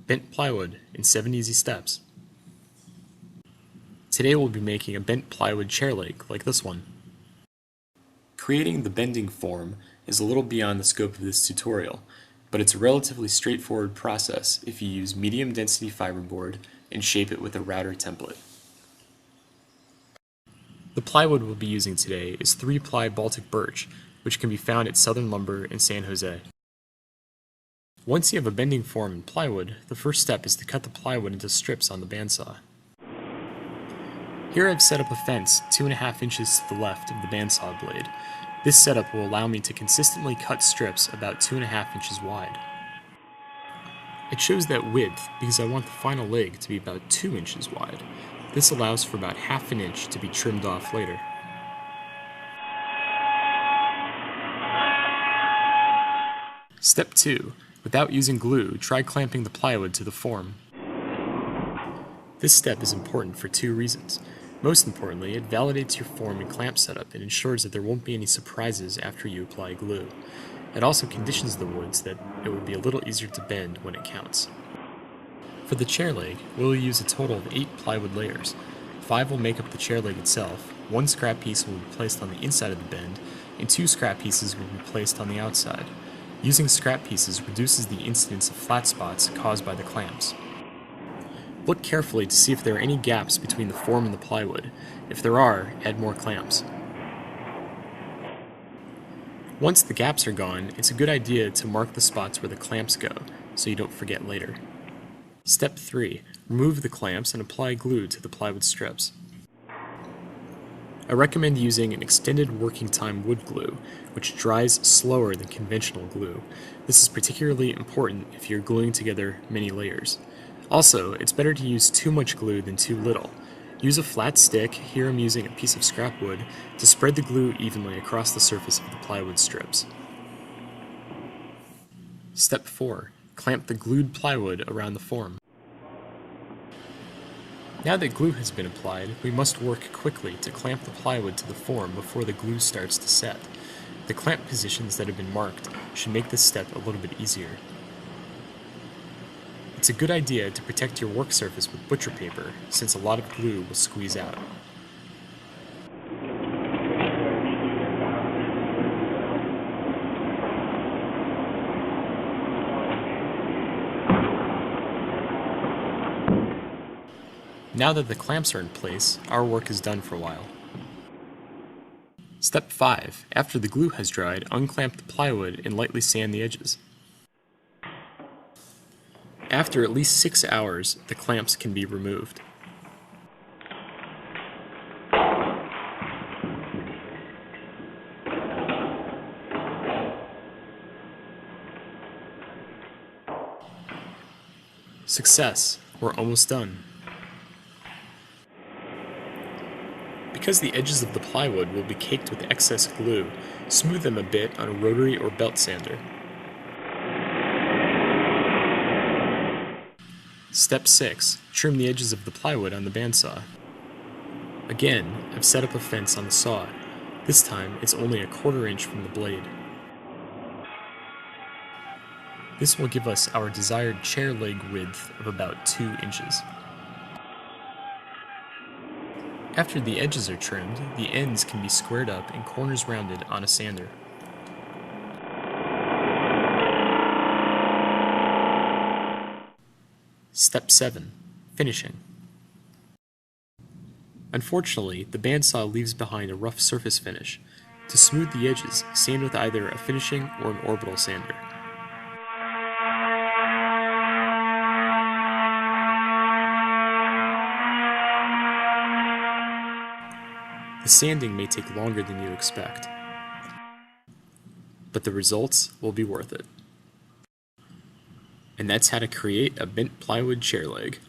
bent plywood in 7 easy steps. Today we'll be making a bent plywood chair leg like this one. Creating the bending form is a little beyond the scope of this tutorial, but it's a relatively straightforward process if you use medium density fiberboard and shape it with a router template. The plywood we'll be using today is 3-ply Baltic birch, which can be found at Southern Lumber in San Jose. Once you have a bending form in plywood, the first step is to cut the plywood into strips on the bandsaw. Here I've set up a fence 2.5 inches to the left of the bandsaw blade. This setup will allow me to consistently cut strips about 2.5 inches wide. I chose that width because I want the final leg to be about 2 inches wide. This allows for about 1/2 inch to be trimmed off later. Step 2. Without using glue, try clamping the plywood to the form. This step is important for 2 reasons. Most importantly, it validates your form and clamp setup and ensures that there won't be any surprises after you apply glue. It also conditions the wood so that it will be a little easier to bend when it counts. For the chair leg, we'll use a total of 8 plywood layers. 5 will make up the chair leg itself, 1 scrap piece will be placed on the inside of the bend, and 2 scrap pieces will be placed on the outside. Using scrap pieces reduces the incidence of flat spots caused by the clamps. Look carefully to see if there are any gaps between the form and the plywood. If there are, add more clamps. Once the gaps are gone, it's a good idea to mark the spots where the clamps go, so you don't forget later. Step 3. Remove the clamps and apply glue to the plywood strips. I recommend using an extended working time wood glue, which dries slower than conventional glue. This is particularly important if you're gluing together many layers. Also, it's better to use too much glue than too little. Use a flat stick, here I'm using a piece of scrap wood, to spread the glue evenly across the surface of the plywood strips. Step 4. Clamp the glued plywood around the form. Now that glue has been applied, we must work quickly to clamp the plywood to the form before the glue starts to set. The clamp positions that have been marked should make this step a little bit easier. It's a good idea to protect your work surface with butcher paper, since a lot of glue will squeeze out. Now that the clamps are in place, our work is done for a while. Step 5. After the glue has dried, unclamp the plywood and lightly sand the edges. After at least 6 hours, the clamps can be removed. Success! We're almost done. Because the edges of the plywood will be caked with excess glue, smooth them a bit on a rotary or belt sander. Step 6. Trim the edges of the plywood on the bandsaw. Again, I've set up a fence on the saw. This time, it's only 1/4 inch from the blade. This will give us our desired chair leg width of about 2 inches. After the edges are trimmed, the ends can be squared up and corners rounded on a sander. Step 7. Finishing. Unfortunately, the bandsaw leaves behind a rough surface finish. To smooth the edges, sand with either a finishing or an orbital sander. The sanding may take longer than you expect, but the results will be worth it. And that's how to create a bent plywood chair leg.